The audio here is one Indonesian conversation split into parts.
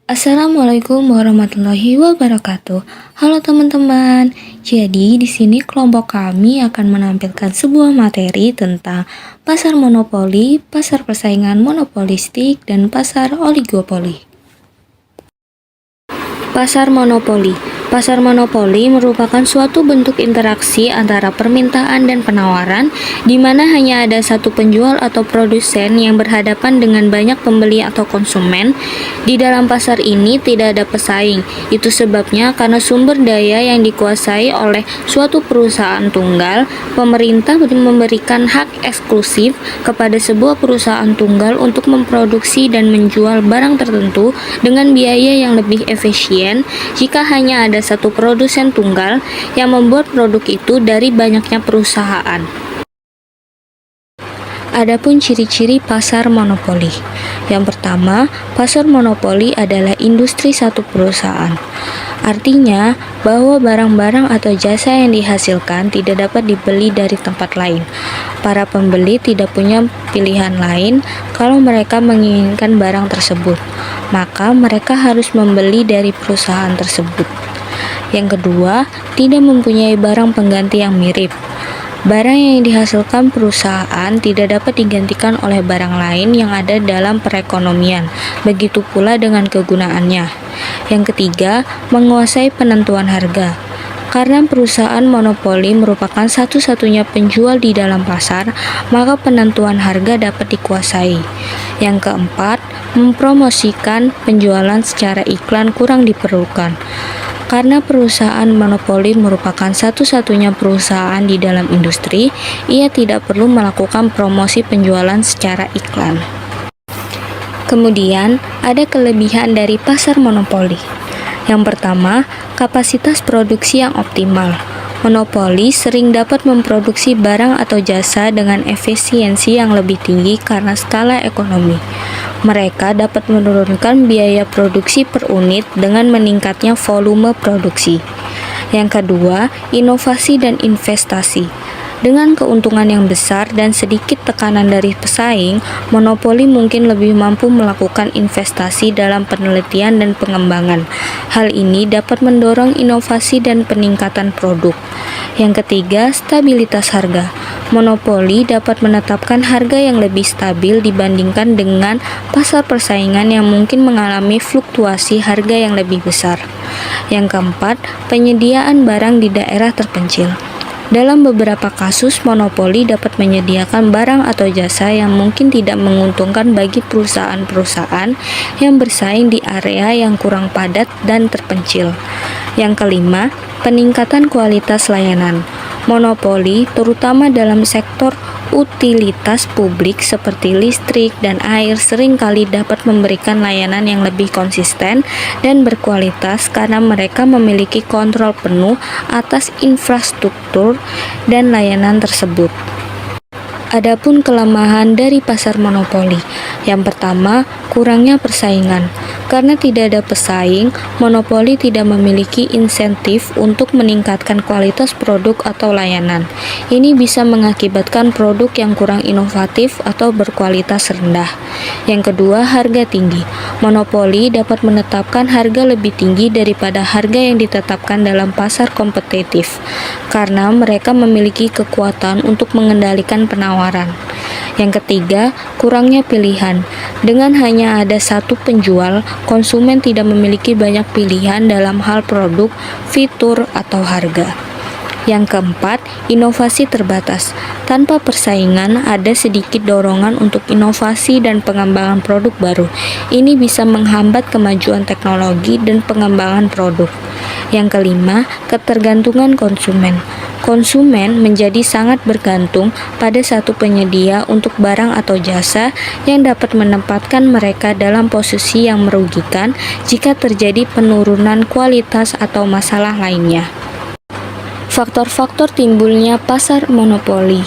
Assalamualaikum warahmatullahi wabarakatuh. Halo teman-teman. Jadi di sini kelompok kami akan menampilkan sebuah materi tentang pasar monopoli, pasar persaingan monopolistik, dan pasar oligopoli. Pasar monopoli. Pasar monopoli merupakan suatu bentuk interaksi antara permintaan dan penawaran, di mana hanya ada satu penjual atau produsen yang berhadapan dengan banyak pembeli atau konsumen. Di dalam pasar ini tidak ada pesaing. Itu sebabnya karena sumber daya yang dikuasai oleh suatu perusahaan tunggal, pemerintah memberikan hak eksklusif kepada sebuah perusahaan tunggal untuk memproduksi dan menjual barang tertentu dengan biaya yang lebih efisien jika hanya ada satu produsen tunggal yang membuat produk itu dari banyaknya perusahaan. Adapun ciri-ciri pasar monopoli. Yang pertama, pasar monopoli adalah industri satu perusahaan. Artinya bahwa barang-barang atau jasa yang dihasilkan tidak dapat dibeli dari tempat lain. Para pembeli tidak punya pilihan lain kalau mereka menginginkan barang tersebut, maka mereka harus membeli dari perusahaan tersebut. Yang kedua, tidak mempunyai barang pengganti yang mirip. Barang yang dihasilkan perusahaan tidak dapat digantikan oleh barang lain yang ada dalam perekonomian, begitu pula dengan kegunaannya. Yang ketiga, menguasai penentuan harga. Karena perusahaan monopoli merupakan satu-satunya penjual di dalam pasar, maka penentuan harga dapat dikuasai. Yang keempat, mempromosikan penjualan secara iklan kurang diperlukan. Karena perusahaan monopoli merupakan satu-satunya perusahaan di dalam industri, ia tidak perlu melakukan promosi penjualan secara iklan. Kemudian, ada kelebihan dari pasar monopoli. Yang pertama, kapasitas produksi yang optimal. Monopoli sering dapat memproduksi barang atau jasa dengan efisiensi yang lebih tinggi karena skala ekonomi. Mereka dapat menurunkan biaya produksi per unit dengan meningkatnya volume produksi. Yang kedua, inovasi dan investasi. Dengan keuntungan yang besar dan sedikit tekanan dari pesaing, monopoli mungkin lebih mampu melakukan investasi dalam penelitian dan pengembangan. Hal ini dapat mendorong inovasi dan peningkatan produk. Yang ketiga, stabilitas harga. Monopoli dapat menetapkan harga yang lebih stabil dibandingkan dengan pasar persaingan yang mungkin mengalami fluktuasi harga yang lebih besar. Yang keempat, penyediaan barang di daerah terpencil. Dalam beberapa kasus, monopoli dapat menyediakan barang atau jasa yang mungkin tidak menguntungkan bagi perusahaan-perusahaan yang bersaing di area yang kurang padat dan terpencil. Yang kelima, peningkatan kualitas layanan. Monopoli, terutama dalam sektor utilitas publik seperti listrik dan air, seringkali dapat memberikan layanan yang lebih konsisten dan berkualitas karena mereka memiliki kontrol penuh atas infrastruktur dan layanan tersebut. Adapun kelemahan dari pasar monopoli. Yang pertama, kurangnya persaingan. Karena tidak ada pesaing, monopoli tidak memiliki insentif untuk meningkatkan kualitas produk atau layanan. Ini bisa mengakibatkan produk yang kurang inovatif atau berkualitas rendah. Yang kedua, harga tinggi. Monopoli dapat menetapkan harga lebih tinggi daripada harga yang ditetapkan dalam pasar kompetitif, karena mereka memiliki kekuatan untuk mengendalikan penawaran. Yang ketiga, kurangnya pilihan. Dengan hanya ada satu penjual, konsumen tidak memiliki banyak pilihan dalam hal produk, fitur, atau harga. Yang keempat, inovasi terbatas. Tanpa persaingan, ada sedikit dorongan untuk inovasi dan pengembangan produk baru. Ini bisa menghambat kemajuan teknologi dan pengembangan produk. Yang kelima, ketergantungan konsumen. Konsumen menjadi sangat bergantung pada satu penyedia untuk barang atau jasa yang dapat menempatkan mereka dalam posisi yang merugikan jika terjadi penurunan kualitas atau masalah lainnya. Faktor-faktor timbulnya pasar monopoli.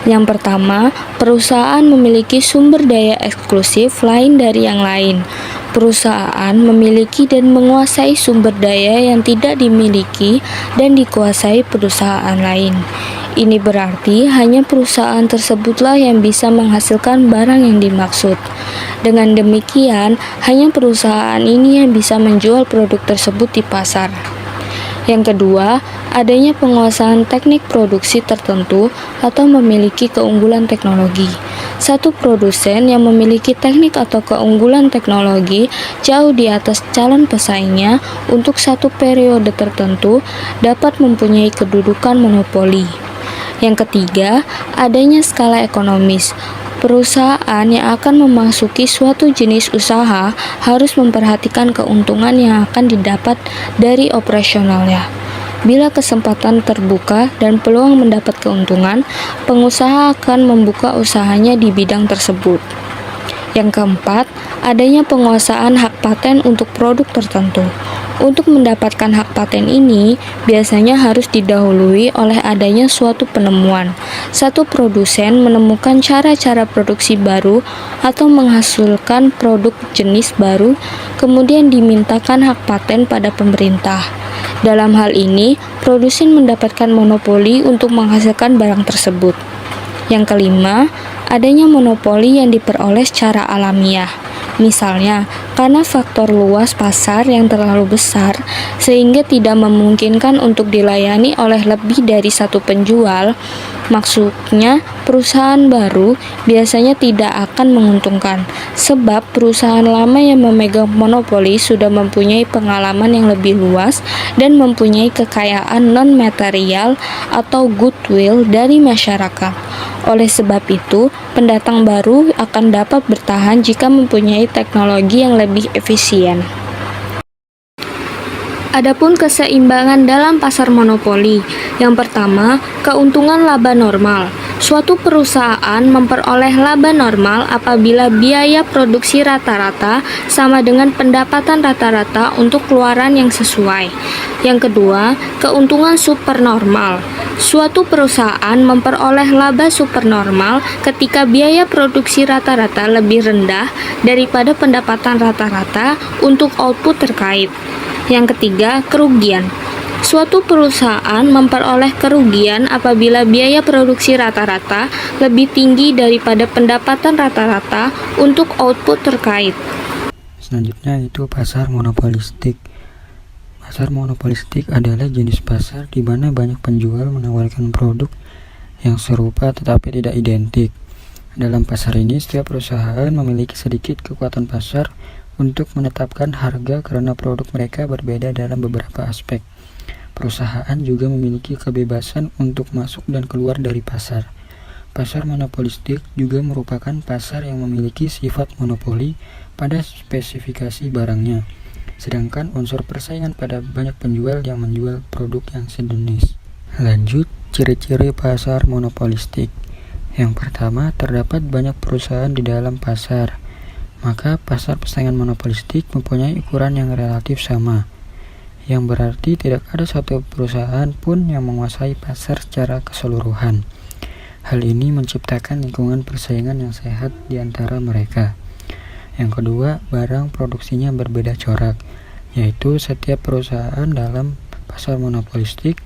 Yang pertama, perusahaan memiliki sumber daya eksklusif lain dari yang lain. Perusahaan memiliki dan menguasai sumber daya yang tidak dimiliki dan dikuasai perusahaan lain. Ini berarti hanya perusahaan tersebutlah yang bisa menghasilkan barang yang dimaksud. Dengan demikian, hanya perusahaan ini yang bisa menjual produk tersebut di pasar. Yang kedua, adanya penguasaan teknik produksi tertentu atau memiliki keunggulan teknologi. Satu produsen yang memiliki teknik atau keunggulan teknologi jauh di atas calon pesaingnya untuk satu periode tertentu dapat mempunyai kedudukan monopoli. Yang ketiga, adanya skala ekonomis. Perusahaan yang akan memasuki suatu jenis usaha harus memperhatikan keuntungan yang akan didapat dari operasionalnya. Bila kesempatan terbuka dan peluang mendapat keuntungan, pengusaha akan membuka usahanya di bidang tersebut. Yang keempat, adanya penguasaan hak paten untuk produk tertentu. Untuk mendapatkan hak paten ini, biasanya harus didahului oleh adanya suatu penemuan. Satu produsen menemukan cara-cara produksi baru atau menghasilkan produk jenis baru, kemudian dimintakan hak paten pada pemerintah. Dalam hal ini, produsen mendapatkan monopoli untuk menghasilkan barang tersebut. Yang kelima, adanya monopoli yang diperoleh secara alamiah. Misalnya, karena faktor luas pasar yang terlalu besar sehingga tidak memungkinkan untuk dilayani oleh lebih dari satu penjual, maksudnya perusahaan baru biasanya tidak akan menguntungkan, sebab perusahaan lama yang memegang monopoli sudah mempunyai pengalaman yang lebih luas dan mempunyai kekayaan non-material atau goodwill dari masyarakat. Oleh sebab itu, pendatang baru akan dapat bertahan jika mempunyai teknologi yang lebih efisien. Adapun keseimbangan dalam pasar monopoli. Yang pertama, keuntungan laba normal. Suatu perusahaan memperoleh laba normal apabila biaya produksi rata-rata sama dengan pendapatan rata-rata untuk keluaran yang sesuai. Yang kedua, keuntungan supernormal. Suatu perusahaan memperoleh laba supernormal ketika biaya produksi rata-rata lebih rendah daripada pendapatan rata-rata untuk output terkait. Yang ketiga, kerugian. Suatu perusahaan memperoleh kerugian apabila biaya produksi rata-rata lebih tinggi daripada pendapatan rata-rata untuk output terkait. Selanjutnya itu pasar monopolistik. Pasar monopolistik adalah jenis pasar di mana banyak penjual menawarkan produk yang serupa tetapi tidak identik. Dalam pasar ini, setiap perusahaan memiliki sedikit kekuatan pasar untuk menetapkan harga karena produk mereka berbeda dalam beberapa aspek. Perusahaan juga memiliki kebebasan untuk masuk dan keluar dari pasar. Pasar monopolistik juga merupakan pasar yang memiliki sifat monopoli pada spesifikasi barangnya, sedangkan unsur persaingan pada banyak penjual yang menjual produk yang sejenis. Lanjut, ciri-ciri pasar monopolistik. Yang pertama, terdapat banyak perusahaan di dalam pasar. Maka pasar persaingan monopolistik mempunyai ukuran yang relatif sama, yang berarti tidak ada satu perusahaan pun yang menguasai pasar secara keseluruhan. Hal ini menciptakan lingkungan persaingan yang sehat di antara mereka. Yang kedua, barang produksinya berbeda corak, yaitu setiap perusahaan dalam pasar monopolistik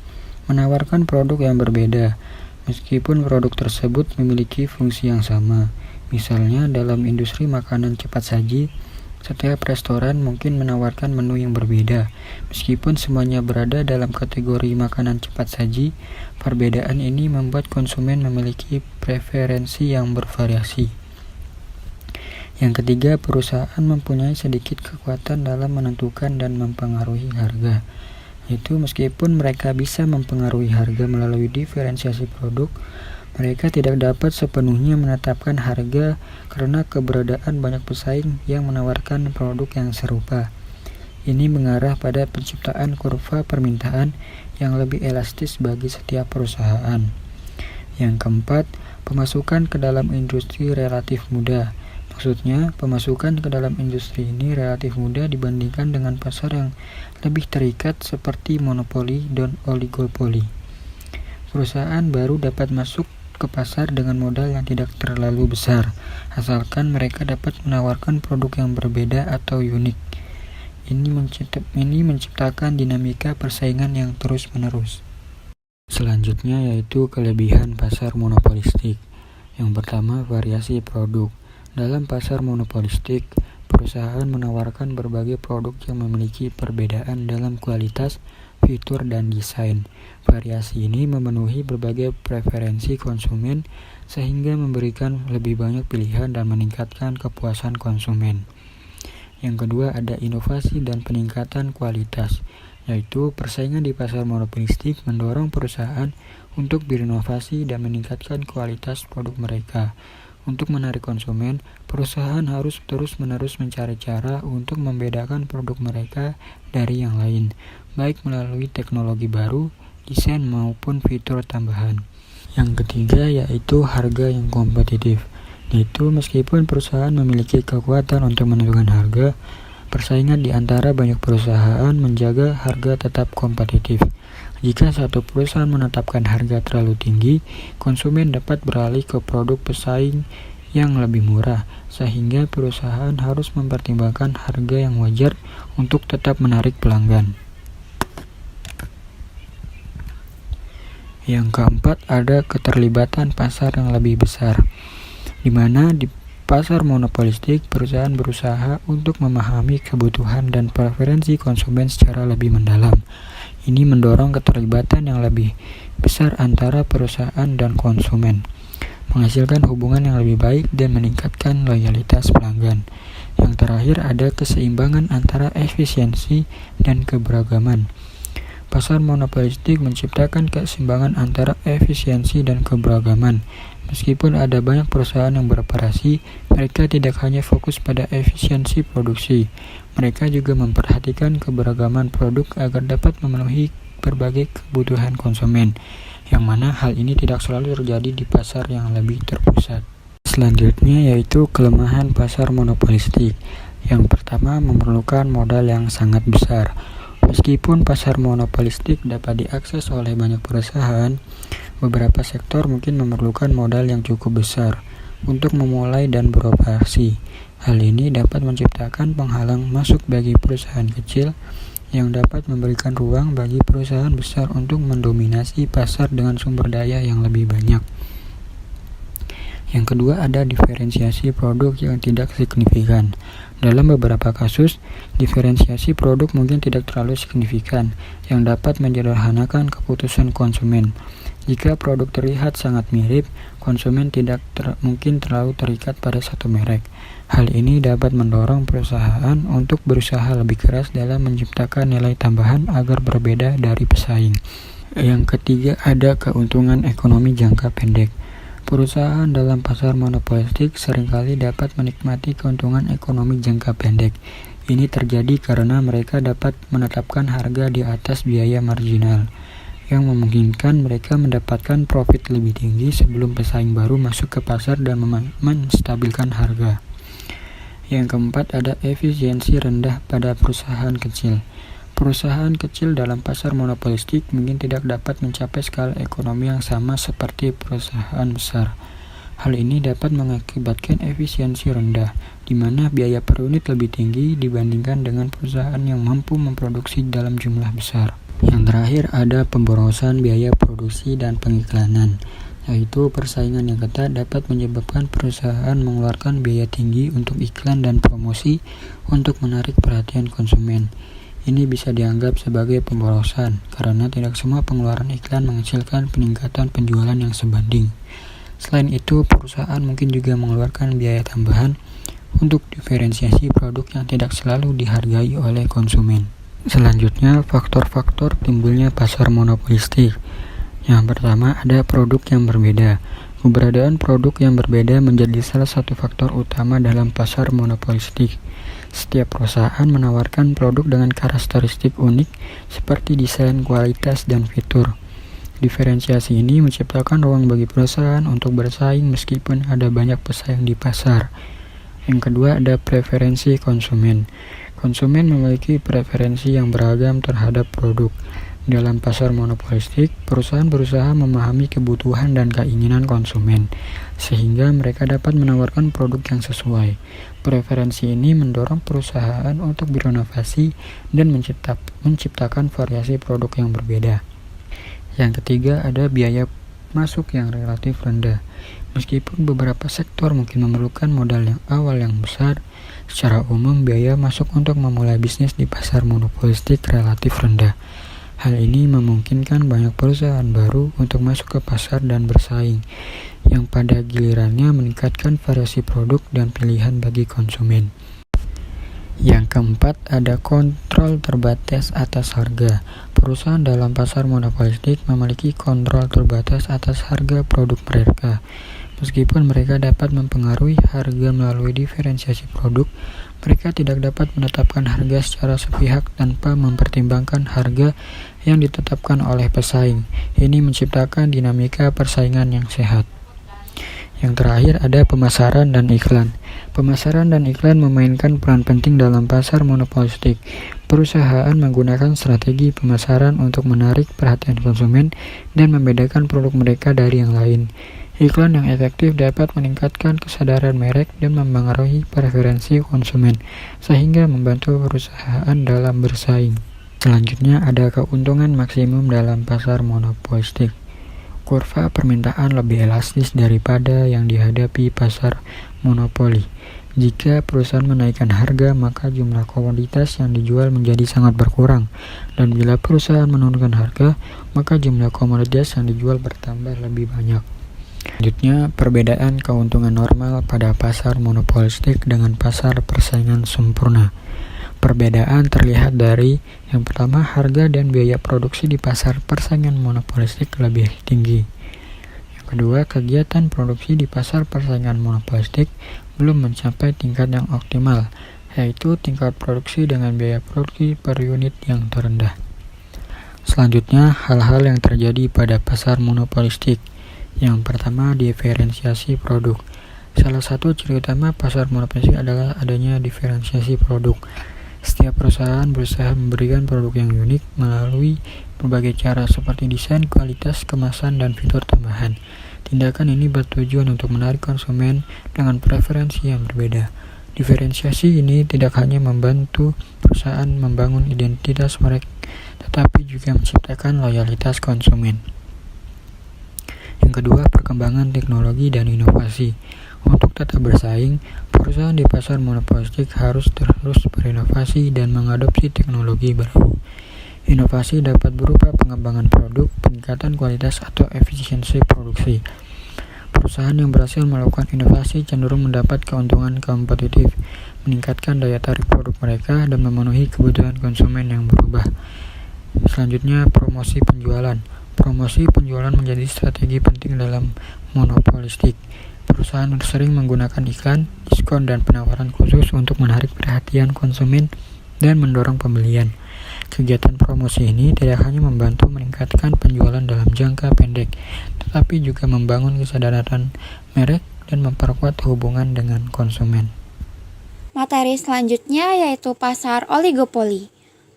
menawarkan produk yang berbeda, meskipun produk tersebut memiliki fungsi yang sama. Misalnya, dalam industri makanan cepat saji, setiap restoran mungkin menawarkan menu yang berbeda. Meskipun semuanya berada dalam kategori makanan cepat saji, perbedaan ini membuat konsumen memiliki preferensi yang bervariasi. Yang ketiga, perusahaan mempunyai sedikit kekuatan dalam menentukan dan mempengaruhi harga. Yaitu meskipun mereka bisa mempengaruhi harga melalui diferensiasi produk, mereka tidak dapat sepenuhnya menetapkan harga karena keberadaan banyak pesaing yang menawarkan produk yang serupa. Ini mengarah pada penciptaan kurva permintaan yang lebih elastis bagi setiap perusahaan. Yang keempat, pemasukan ke dalam industri relatif mudah. Maksudnya, pemasukan ke dalam industri ini relatif mudah dibandingkan dengan pasar yang lebih terikat seperti monopoli dan oligopoli. Perusahaan baru dapat masuk ke pasar dengan modal yang tidak terlalu besar, asalkan mereka dapat menawarkan produk yang berbeda atau unik. Ini menciptakan dinamika persaingan yang terus-menerus. Selanjutnya yaitu kelebihan pasar monopolistik. Yang pertama, variasi produk. Dalam pasar monopolistik, perusahaan menawarkan berbagai produk yang memiliki perbedaan dalam kualitas, fitur, dan desain. Variasi ini memenuhi berbagai preferensi konsumen sehingga memberikan lebih banyak pilihan dan meningkatkan kepuasan konsumen. Yang kedua, ada inovasi dan peningkatan kualitas, yaitu persaingan di pasar monopolistik mendorong perusahaan untuk berinovasi dan meningkatkan kualitas produk mereka. Untuk menarik konsumen, perusahaan harus terus-menerus mencari cara untuk membedakan produk mereka dari yang lain, baik melalui teknologi baru, desain maupun fitur tambahan. Yang ketiga yaitu harga yang kompetitif, yaitu meskipun perusahaan memiliki kekuatan untuk menentukan harga, persaingan di antara banyak perusahaan menjaga harga tetap kompetitif. Jika satu perusahaan menetapkan harga terlalu tinggi, konsumen dapat beralih ke produk pesaing yang lebih murah, sehingga perusahaan harus mempertimbangkan harga yang wajar untuk tetap menarik pelanggan. Yang keempat, ada keterlibatan pasar yang lebih besar, di mana di pasar monopolistik, perusahaan berusaha untuk memahami kebutuhan dan preferensi konsumen secara lebih mendalam. Ini mendorong keterlibatan yang lebih besar antara perusahaan dan konsumen, menghasilkan hubungan yang lebih baik dan meningkatkan loyalitas pelanggan. Yang terakhir, ada keseimbangan antara efisiensi dan keberagaman. Pasar monopolistik menciptakan keseimbangan antara efisiensi dan keberagaman. Meskipun ada banyak perusahaan yang beroperasi, mereka tidak hanya fokus pada efisiensi produksi. Mereka juga memperhatikan keberagaman produk agar dapat memenuhi berbagai kebutuhan konsumen, yang mana hal ini tidak selalu terjadi di pasar yang lebih terpusat. Selanjutnya yaitu kelemahan pasar monopolistik. Yang pertama, memerlukan modal yang sangat besar. Meskipun pasar monopolistik dapat diakses oleh banyak perusahaan, beberapa sektor mungkin memerlukan modal yang cukup besar untuk memulai dan beroperasi. Hal ini dapat menciptakan penghalang masuk bagi perusahaan kecil yang dapat memberikan ruang bagi perusahaan besar untuk mendominasi pasar dengan sumber daya yang lebih banyak. Yang kedua, ada diferensiasi produk yang tidak signifikan. Dalam beberapa kasus, diferensiasi produk mungkin tidak terlalu signifikan, yang dapat menyederhanakan keputusan konsumen. Jika produk terlihat sangat mirip, konsumen tidak mungkin terlalu terikat pada satu merek. Hal ini dapat mendorong perusahaan untuk berusaha lebih keras dalam menciptakan nilai tambahan agar berbeda dari pesaing. Yang ketiga, ada keuntungan ekonomi jangka pendek. Perusahaan dalam pasar monopolistik seringkali dapat menikmati keuntungan ekonomi jangka pendek. Ini terjadi karena mereka dapat menetapkan harga di atas biaya marginal, yang memungkinkan mereka mendapatkan profit lebih tinggi sebelum pesaing baru masuk ke pasar dan menstabilkan harga. Yang keempat, ada efisiensi rendah pada perusahaan kecil. Perusahaan kecil dalam pasar monopolistik mungkin tidak dapat mencapai skala ekonomi yang sama seperti perusahaan besar. Hal ini dapat mengakibatkan efisiensi rendah, di mana biaya per unit lebih tinggi dibandingkan dengan perusahaan yang mampu memproduksi dalam jumlah besar. Yang terakhir, ada pemborosan biaya produksi dan pengiklanan, yaitu persaingan yang ketat dapat menyebabkan perusahaan mengeluarkan biaya tinggi untuk iklan dan promosi untuk menarik perhatian konsumen. Ini bisa dianggap sebagai pemborosan, karena tidak semua pengeluaran iklan menghasilkan peningkatan penjualan yang sebanding. Selain itu, perusahaan mungkin juga mengeluarkan biaya tambahan untuk diferensiasi produk yang tidak selalu dihargai oleh konsumen. Selanjutnya, faktor-faktor timbulnya pasar monopolistik. Yang pertama, ada produk yang berbeda. Keberadaan produk yang berbeda menjadi salah satu faktor utama dalam pasar monopolistik. Setiap perusahaan menawarkan produk dengan karakteristik unik seperti desain, kualitas, dan fitur. Diferensiasi ini menciptakan ruang bagi perusahaan untuk bersaing meskipun ada banyak pesaing di pasar. Yang kedua, ada preferensi konsumen. Konsumen memiliki preferensi yang beragam terhadap produk. Dalam pasar monopolistik, perusahaan berusaha memahami kebutuhan dan keinginan konsumen, sehingga mereka dapat menawarkan produk yang sesuai. Preferensi ini mendorong perusahaan untuk berinovasi dan menciptakan variasi produk yang berbeda. Yang ketiga, ada biaya masuk yang relatif rendah. Meskipun beberapa sektor mungkin memerlukan modal yang awal yang besar, secara umum biaya masuk untuk memulai bisnis di pasar monopolistik relatif rendah. Hal ini memungkinkan banyak perusahaan baru untuk masuk ke pasar dan bersaing, yang pada gilirannya meningkatkan variasi produk dan pilihan bagi konsumen. Yang keempat, ada kontrol terbatas atas harga. Perusahaan dalam pasar monopolistik memiliki kontrol terbatas atas harga produk mereka. Meskipun mereka dapat mempengaruhi harga melalui diferensiasi produk, mereka tidak dapat menetapkan harga secara sepihak tanpa mempertimbangkan harga yang ditetapkan oleh pesaing. Ini menciptakan dinamika persaingan yang sehat. Yang terakhir, ada pemasaran dan iklan. Pemasaran dan iklan memainkan peran penting dalam pasar monopolistik. Perusahaan menggunakan strategi pemasaran untuk menarik perhatian konsumen dan membedakan produk mereka dari yang lain. Iklan yang efektif dapat meningkatkan kesadaran merek dan mempengaruhi preferensi konsumen, sehingga membantu perusahaan dalam bersaing. Selanjutnya, ada keuntungan maksimum dalam pasar monopolistik. Kurva permintaan lebih elastis daripada yang dihadapi pasar monopoli. Jika perusahaan menaikkan harga, maka jumlah komoditas yang dijual menjadi sangat berkurang. Dan bila perusahaan menurunkan harga, maka jumlah komoditas yang dijual bertambah lebih banyak. Selanjutnya, perbedaan keuntungan normal pada pasar monopolistik dengan pasar persaingan sempurna. Perbedaan terlihat dari yang pertama, harga dan biaya produksi di pasar persaingan monopolistik lebih tinggi. Yang kedua, kegiatan produksi di pasar persaingan monopolistik belum mencapai tingkat yang optimal, yaitu tingkat produksi dengan biaya produksi per unit yang terendah. Selanjutnya, hal-hal yang terjadi pada pasar monopolistik. Yang pertama, diferensiasi produk. Salah satu ciri utama pasar monopolistik adalah adanya diferensiasi produk. Setiap perusahaan berusaha memberikan produk yang unik melalui berbagai cara seperti desain, kualitas, kemasan, dan fitur tambahan. Tindakan ini bertujuan untuk menarik konsumen dengan preferensi yang berbeda. Diferensiasi ini tidak hanya membantu perusahaan membangun identitas merek, tetapi juga menciptakan loyalitas konsumen. Yang kedua, perkembangan teknologi dan inovasi. Untuk tetap bersaing, perusahaan di pasar monopolistik harus terus berinovasi dan mengadopsi teknologi baru. Inovasi dapat berupa pengembangan produk, peningkatan kualitas, atau efisiensi produksi. Perusahaan yang berhasil melakukan inovasi cenderung mendapat keuntungan kompetitif, meningkatkan daya tarik produk mereka, dan memenuhi kebutuhan konsumen yang berubah. Selanjutnya, promosi penjualan. Promosi penjualan menjadi strategi penting dalam monopolistik. Perusahaan sering menggunakan iklan, diskon, dan penawaran khusus untuk menarik perhatian konsumen dan mendorong pembelian. Kegiatan promosi ini tidak hanya membantu meningkatkan penjualan dalam jangka pendek, tetapi juga membangun kesadaran merek dan memperkuat hubungan dengan konsumen. Materi selanjutnya yaitu pasar oligopoli.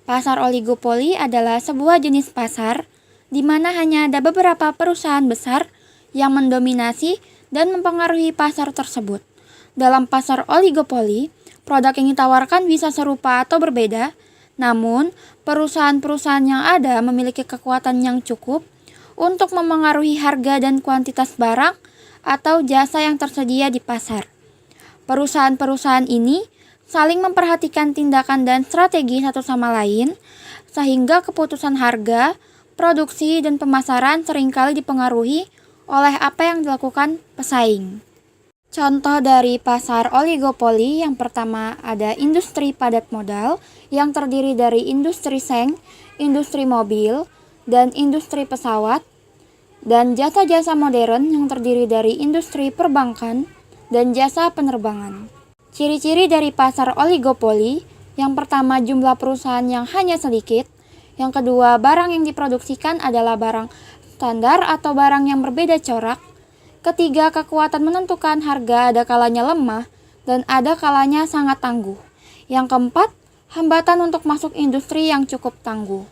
Pasar oligopoli adalah sebuah jenis pasar di mana hanya ada beberapa perusahaan besar yang mendominasi dan mempengaruhi pasar tersebut. Dalam pasar oligopoli, produk yang ditawarkan bisa serupa atau berbeda, namun perusahaan-perusahaan yang ada memiliki kekuatan yang cukup untuk memengaruhi harga dan kuantitas barang atau jasa yang tersedia di pasar. Perusahaan-perusahaan ini saling memperhatikan tindakan dan strategi satu sama lain, sehingga keputusan harga, produksi, dan pemasaran seringkali dipengaruhi oleh apa yang dilakukan pesaing. Contoh dari pasar oligopoli yang pertama ada industri padat modal yang terdiri dari industri seng, industri mobil, dan industri pesawat, dan jasa-jasa modern yang terdiri dari industri perbankan dan jasa penerbangan. Ciri-ciri dari pasar oligopoli, yang pertama jumlah perusahaan yang hanya sedikit, yang kedua barang yang diproduksikan adalah barang standar atau barang yang berbeda corak. Ketiga, kekuatan menentukan harga ada kalanya lemah dan ada kalanya sangat tangguh. Yang keempat, hambatan untuk masuk industri yang cukup tangguh.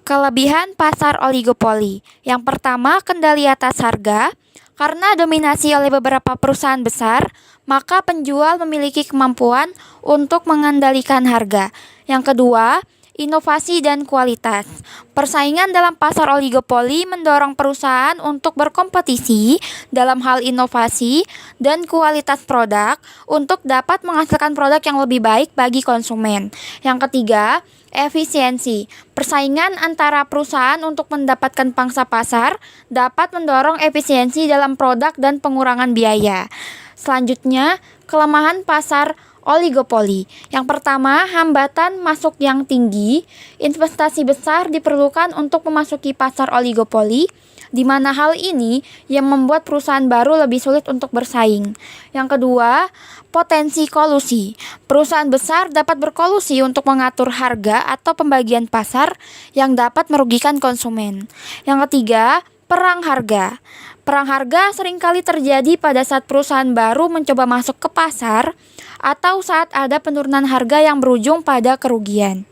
Kelebihan pasar oligopoli. Yang pertama, kendali atas harga. Karena dominasi oleh beberapa perusahaan besar, maka penjual memiliki kemampuan untuk mengendalikan harga. Yang kedua, inovasi dan kualitas. Persaingan dalam pasar oligopoli mendorong perusahaan untuk berkompetisi dalam hal inovasi dan kualitas produk untuk dapat menghasilkan produk yang lebih baik bagi konsumen. Yang ketiga, efisiensi. Persaingan antara perusahaan untuk mendapatkan pangsa pasar dapat mendorong efisiensi dalam produk dan pengurangan biaya. Selanjutnya, kelemahan pasar oligopoli. Yang pertama, hambatan masuk yang tinggi. Investasi besar diperlukan untuk memasuki pasar oligopoli, di mana hal ini yang membuat perusahaan baru lebih sulit untuk bersaing. Yang kedua, potensi kolusi. Perusahaan besar dapat berkolusi untuk mengatur harga atau pembagian pasar yang dapat merugikan konsumen. Yang ketiga, perang harga. Perang harga seringkali terjadi pada saat perusahaan baru mencoba masuk ke pasar atau saat ada penurunan harga yang berujung pada kerugian.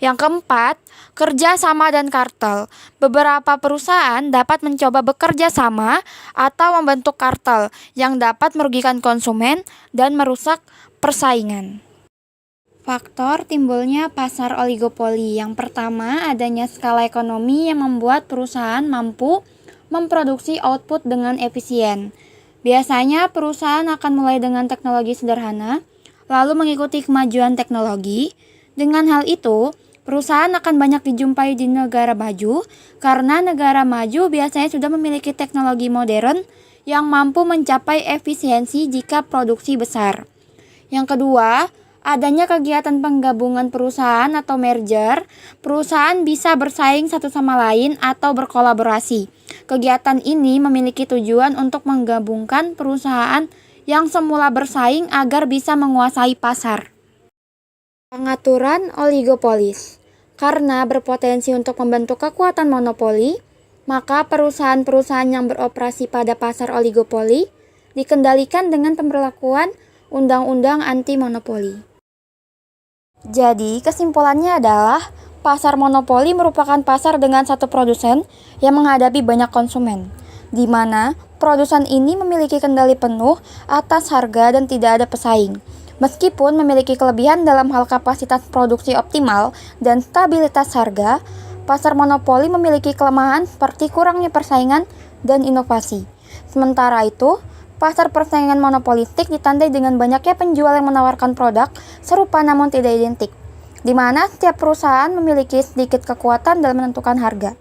Yang keempat, kerja sama dan kartel. Beberapa perusahaan dapat mencoba bekerja sama atau membentuk kartel yang dapat merugikan konsumen dan merusak persaingan. Faktor timbulnya pasar oligopoli. Yang pertama, adanya skala ekonomi yang membuat perusahaan mampu memproduksi output dengan efisien. Biasanya perusahaan akan mulai dengan teknologi sederhana, lalu mengikuti kemajuan teknologi. Dengan hal itu, perusahaan akan banyak dijumpai di negara maju, karena negara maju biasanya sudah memiliki teknologi modern yang mampu mencapai efisiensi jika produksi besar. Yang kedua, adanya kegiatan penggabungan perusahaan atau merger. Perusahaan bisa bersaing satu sama lain atau berkolaborasi. Kegiatan ini memiliki tujuan untuk menggabungkan perusahaan yang semula bersaing agar bisa menguasai pasar. Pengaturan oligopolis. Karena berpotensi untuk membentuk kekuatan monopoli, maka perusahaan-perusahaan yang beroperasi pada pasar oligopoli dikendalikan dengan pemberlakuan undang-undang anti monopoli. Jadi, kesimpulannya adalah pasar monopoli merupakan pasar dengan satu produsen yang menghadapi banyak konsumen, di mana produsen ini memiliki kendali penuh atas harga dan tidak ada pesaing. Meskipun memiliki kelebihan dalam hal kapasitas produksi optimal dan stabilitas harga, pasar monopoli memiliki kelemahan seperti kurangnya persaingan dan inovasi. Sementara itu, pasar persaingan monopolistik ditandai dengan banyaknya penjual yang menawarkan produk serupa namun tidak identik, di mana setiap perusahaan memiliki sedikit kekuatan dalam menentukan harga.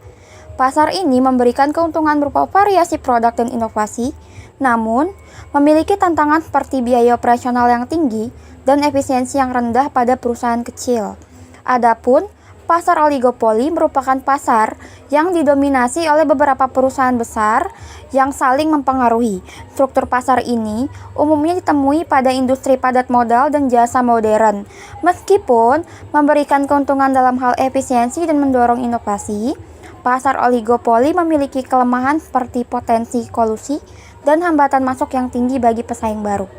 Pasar ini memberikan keuntungan berupa variasi produk dan inovasi, namun memiliki tantangan seperti biaya operasional yang tinggi dan efisiensi yang rendah pada perusahaan kecil. Adapun pasar oligopoli merupakan pasar yang didominasi oleh beberapa perusahaan besar yang saling mempengaruhi. Struktur pasar ini umumnya ditemui pada industri padat modal dan jasa modern. Meskipun memberikan keuntungan dalam hal efisiensi dan mendorong inovasi, pasar oligopoli memiliki kelemahan seperti potensi kolusi dan hambatan masuk yang tinggi bagi pesaing baru.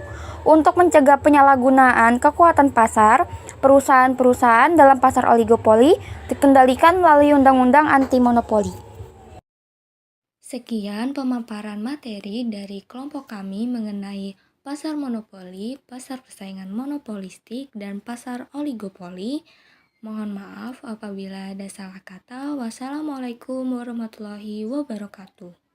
Untuk mencegah penyalahgunaan kekuatan pasar, perusahaan-perusahaan dalam pasar oligopoli dikendalikan melalui undang-undang anti monopoli. Sekian pemaparan materi dari kelompok kami mengenai pasar monopoli, pasar persaingan monopolistik, dan pasar oligopoli. Mohon maaf apabila ada salah kata. Wassalamualaikum warahmatullahi wabarakatuh.